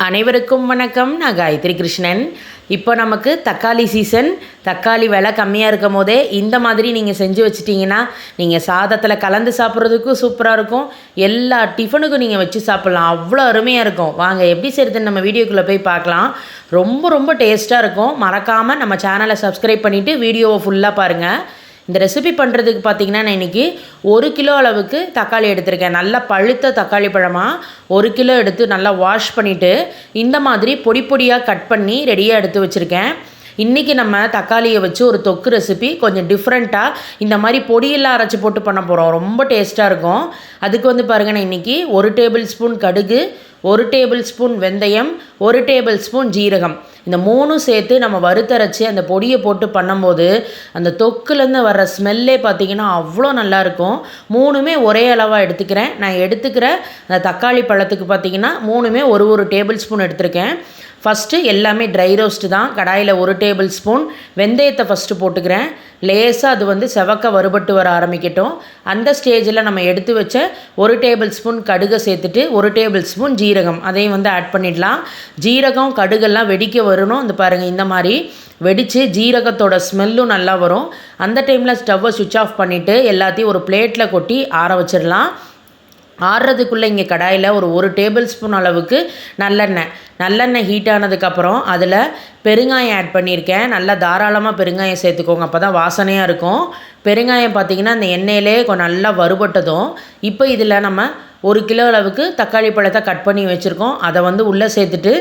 அனைவருக்கும் வணக்கம். நான் காயத்ரி கிருஷ்ணன். இப்போ நமக்கு தக்காளி சீசன். தக்காளி விலை கம்மியாக இருக்கும் போதே இந்த மாதிரி நீங்கள் செஞ்சு வச்சிட்டிங்கன்னா நீங்கள் சாதத்தில் கலந்து சாப்பிட்றதுக்கும் சூப்பராக இருக்கும். எல்லா டிஃபனுக்கும் நீங்கள் வச்சு சாப்பிட்லாம். அவ்வளோ அருமையாக இருக்கும். வாங்க எப்படி செய்கிறதுன்னு நம்ம வீடியோக்குள்ளே போய் பார்க்கலாம். ரொம்ப டேஸ்ட்டாக இருக்கும். மறக்காமல் நம்ம சேனலை சப்ஸ்கிரைப் பண்ணிவிட்டு வீடியோவை ஃபுல்லாக பாருங்கள். இந்த ரெசிபி பண்ணுறதுக்கு பார்த்திங்கன்னா நான் இன்றைக்கி 1 கிலோ அளவுக்கு தக்காளி எடுத்திருக்கேன். நல்லா பழுத்த தக்காளி பழமாக 1 கிலோ எடுத்து நல்லா வாஷ் பண்ணிவிட்டு இந்த மாதிரி பொடி பொடியாக கட் பண்ணி ரெடியாக எடுத்து வச்சுருக்கேன். இன்றைக்கி நம்ம தக்காளியை வச்சு ஒரு தொக்கு ரெசிபி கொஞ்சம் டிஃப்ரெண்ட்டாக இந்த மாதிரி பொடியெல்லாம் அரைச்சி போட்டு பண்ண போகிறோம். ரொம்ப டேஸ்ட்டாக இருக்கும். அதுக்கு பாருங்கள், நான் இன்றைக்கி 1 டேபிள் ஸ்பூன் கடுகு, 1 டேபிள் ஸ்பூன் வெந்தயம், 1 டேபிள் ஸ்பூன் ஜீரகம், இந்த 3 சேர்த்து நம்ம வறுத்தரைச்சி அந்த பொடியை போட்டு பண்ணும்போது அந்த தொக்குலேருந்து வர்ற ஸ்மெல்லே பார்த்திங்கன்னா அவ்வளோ நல்லாயிருக்கும். 3மே ஒரே அளவாக எடுத்துக்கிறேன். நான் எடுத்துக்கிற அந்த தக்காளி பழத்துக்கு பார்த்திங்கன்னா 3மே ஒரு டேபிள் ஸ்பூன் எடுத்திருக்கேன். ஃபஸ்ட்டு எல்லாமே ட்ரை ரோஸ்ட்டு தான். கடாயில் 1 டேபிள் ஸ்பூன் வெந்தயத்தை ஃபஸ்ட்டு போட்டுக்கிறேன். லேசாக அது செவக்க வறுபட்டு வர ஆரம்பிக்கட்டும். அந்த ஸ்டேஜில் நம்ம எடுத்து வச்ச 1 டேபிள் ஸ்பூன் கடுகை சேர்த்துட்டு 1 டேபிள் ஸ்பூன் ஜீரகம் அதையும் ஆட் பண்ணிடலாம். ஜீரகம் கடுகெல்லாம் வெடிக்க வரணும். இந்த பாருங்கள், இந்த மாதிரி வெடித்து ஜீரகத்தோட ஸ்மெல்லும் நல்லா வரும். அந்த டைமில் ஸ்டவ்வை சுவிட்ச் ஆஃப் பண்ணிவிட்டு எல்லாத்தையும் ஒரு பிளேட்டில் கொட்டி ஆற வச்சிடலாம். ஆறுறதுக்குள்ளே இங்கே கடாயில் 1 டேபிள் ஸ்பூன் அளவுக்கு நல்லெண்ணெய் ஹீட் ஆனதுக்கப்புறம் அதில் பெருங்காயம் ஆட் பண்ணியிருக்கேன். நல்லா தாராளமாக பெருங்காயம் சேர்த்துக்கோங்க, அப்போ தான் வாசனையாக இருக்கும். பெருங்காயம் பார்த்திங்கன்னா அந்த எண்ணெயிலே கொஞ்சம் நல்லா வறுபட்டதும் இப்போ இதில் நம்ம 1 கிலோ அளவுக்கு தக்காளி பழத்தை கட் பண்ணி வச்சுருக்கோம். அதை உள்ளே சேர்த்துட்டு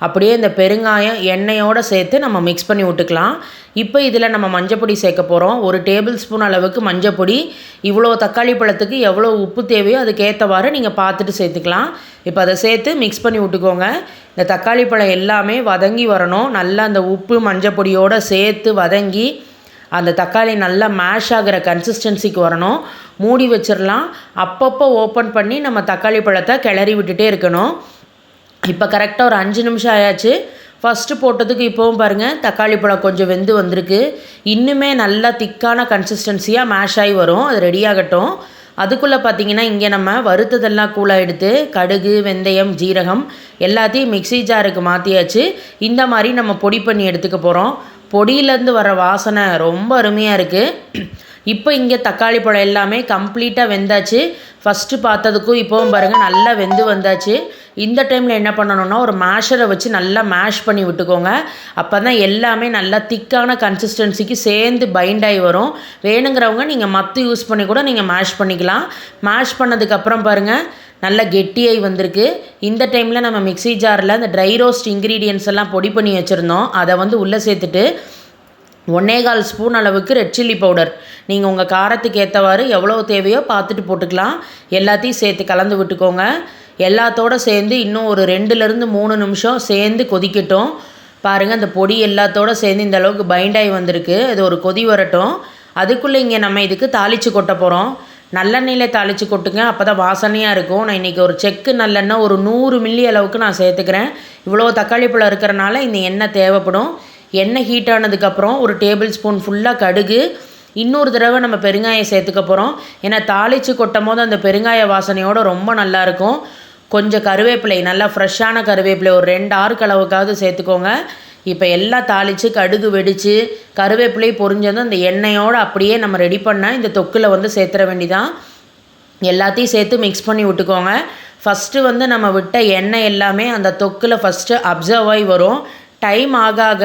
அப்படியே இந்த பெருங்காயம் எண்ணெயோடு சேர்த்து நம்ம மிக்ஸ் பண்ணி விட்டுக்கலாம். இப்போ இதில் நம்ம மஞ்சப்பொடி சேர்க்க போகிறோம். 1 டேபிள் ஸ்பூன் அளவுக்கு மஞ்சப்பொடி. இவ்வளோ தக்காளி பழத்துக்கு எவ்வளோ உப்பு தேவையோ அதுக்கேற்றவாறு நீங்கள் பார்த்துட்டு சேர்த்துக்கலாம். இப்போ அதை சேர்த்து மிக்ஸ் பண்ணி விட்டுக்கோங்க. இந்த தக்காளி பழம் எல்லாமே வதங்கி வரணும். நல்லா அந்த உப்பு மஞ்சப்பொடியோடு சேர்த்து வதங்கி அந்த தக்காளி நல்லா மேஷ் ஆகிற கன்சிஸ்டன்சிக்கு வரணும். மூடி வச்சிடலாம். அப்பப்போ ஓப்பன் பண்ணி நம்ம தக்காளி பழத்தை கிளறி விட்டுட்டே இருக்கணும். இப்போ கரெக்டாக ஒரு 5 நிமிஷம் ஆயாச்சு. ஃபஸ்ட்டு போட்டதுக்கு இப்போவும் பாருங்கள், தக்காளி பழம் கொஞ்சம் வெந்து வந்திருக்கு. இன்னுமே நல்லா திக்கான கன்சிஸ்டன்சியாக மேஷ் ஆகி வரும். அது ரெடி ஆகட்டும். அதுக்குள்ளே பார்த்திங்கன்னா இங்கே நம்ம வறுத்ததெல்லாம் கூலாக எடுத்து கடுகு, வெந்தயம், ஜீரகம் எல்லாத்தையும் மிக்ஸி ஜாருக்கு மாற்றியாச்சு. இந்த மாதிரி நம்ம பொடி பண்ணி எடுத்துக்க போகிறோம். பொடியிலேருந்து வர வாசனை ரொம்ப அருமையாக இருக்குது. இப்போ இங்கே தக்காளி பழம் எல்லாமே கம்ப்ளீட்டாக வெந்தாச்சு. ஃபஸ்ட்டு பார்த்ததுக்கும் இப்போவும் பாருங்கள் நல்லா வெந்து வந்தாச்சு. இந்த டைமில் என்ன பண்ணணுன்னா ஒரு மேஷரை வச்சு நல்லா மேஷ் பண்ணி விட்டுக்கோங்க. அப்போ தான் எல்லாமே நல்லா திக்கான கன்சிஸ்டன்சிக்கு சேர்ந்து பைண்ட் ஆகி வரும். வேணுங்கிறவங்க நீங்கள் மத்து யூஸ் பண்ணி கூட நீங்கள் மேஷ் பண்ணிக்கலாம். மேஷ் பண்ணதுக்கப்புறம் பாருங்கள் நல்லா கெட்டியாகி வந்திருக்கு. இந்த டைமில் நம்ம மிக்ஸி ஜாரில் இந்த ட்ரை ரோஸ்ட் இன்க்ரீடியன்ஸ் எல்லாம் பொடி பண்ணி வச்சுருந்தோம். அதை உள்ளே சேர்த்துட்டு 1.25 ஸ்பூன் அளவுக்கு ரெட் சில்லி பவுடர், நீங்கள் உங்கள் காரத்துக்கு ஏற்றவாறு எவ்வளோ தேவையோ பார்த்துட்டு போட்டுக்கலாம். எல்லாத்தையும் சேர்த்து கலந்து விட்டுக்கோங்க. எல்லாத்தோடு சேர்ந்து இன்னும் ஒரு 2-3 நிமிஷம் சேர்ந்து கொதிக்கட்டும். பாருங்கள், அந்த பொடி எல்லாத்தோடு சேர்ந்து இந்த அளவுக்கு பைண்ட் ஆகி வந்திருக்கு. அது ஒரு கொதி வரட்டும். அதுக்குள்ளே இங்கே நம்ம இதுக்கு தாளித்து கொட்ட போகிறோம். நல்லெண்ணெயில் தாளித்து கொட்டுங்க, அப்போ தான் வாசனையாக இருக்கும். நான் இன்றைக்கி ஒரு செக்கு நல்லெண்ணெய் ஒரு 100 மில்லி அளவுக்கு நான் சேர்த்துக்கிறேன். இவ்வளோ தக்காளி பழம் இருக்கிறனால இந்த எண்ணெய் தேவைப்படும். எண்ணெய் ஹீட் ஆனதுக்கப்புறம் 1 டேபிள் ஸ்பூன் ஃபுல்லாக கடுகு, இன்னொரு தடவை நம்ம பெருங்காயம் சேர்த்துக்க போகிறோம். ஏன்னா தாளித்து கொட்டும் போது அந்த பெருங்காய வாசனையோடு ரொம்ப நல்லாயிருக்கும். கொஞ்சம் கருவேப்பிலை, நல்லா ஃப்ரெஷ்ஷான கருவேப்பிலை ஒரு 2 ஆறுக்கு அளவுக்காவது சேர்த்துக்கோங்க. இப்போ எல்லாம் தாளித்து கடுகு வெடித்து கருவேப்பிலை பொரிஞ்சதும் அந்த எண்ணெயோடு அப்படியே நம்ம ரெடி பண்ண இந்த தொக்கில் சேர்த்துற வேண்டிதான். எல்லாத்தையும் சேர்த்து மிக்ஸ் பண்ணி விட்டுக்கோங்க. ஃபஸ்ட்டு நம்ம விட்ட எண்ணெய் எல்லாமே அந்த தொக்கில் ஃபஸ்ட்டு அப்சர்வ் ஆகி வரும். டைம் ஆக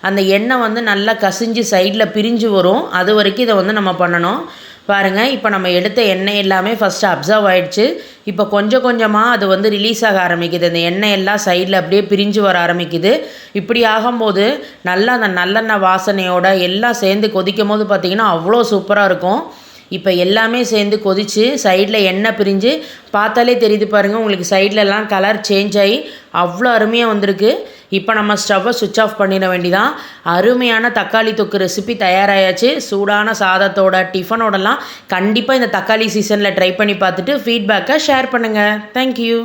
அந்த எண்ணெய் நல்லா கசிஞ்சு சைடில் பிரிஞ்சு வரும். அது வரைக்கும் இதை நம்ம பண்ணணும். பாருங்கள், இப்போ நம்ம எடுத்த எண்ணெய் எல்லாமே ஃபஸ்ட்டு அப்சர்வ் ஆகிடுச்சு. இப்போ கொஞ்சம் கொஞ்சமாக அது ரிலீஸ் ஆக ஆரம்பிக்குது. அந்த எண்ணெய் எல்லாம் சைடில் அப்படியே பிரிஞ்சு வர ஆரம்பிக்குது. இப்படி ஆகும்போது நல்லா அந்த நல்லெண்ணெய் வாசனையோட எல்லாம் சேர்ந்து கொதிக்கும் போது பார்த்திங்கன்னா அவ்வளோ சூப்பராக இருக்கும். இப்போ எல்லாமே சேர்ந்து கொதித்து சைடில் எண்ணெய் பிரிஞ்சு பார்த்தாலே தெரியுது பாருங்கள், உங்களுக்கு சைட்லலாம் கலர் சேஞ்ச் ஆகி அவ்வளோ அருமையாக வந்திருக்கு. இப்போ நம்ம ஸ்டவ்வை சுவிட்ச் ஆஃப் பண்ணிட வேண்டிதான். அருமையான தக்காளி தொக்கு ரெசிபி தயாராகியாச்சு. சூடான சாதத்தோட டிஃபனோடலாம் கண்டிப்பாக இந்த தக்காளி சீசனில் ட்ரை பண்ணி பார்த்துட்டு ஃபீட்பேக்கை ஷேர் பண்ணுங்கள். தேங்க்யூ.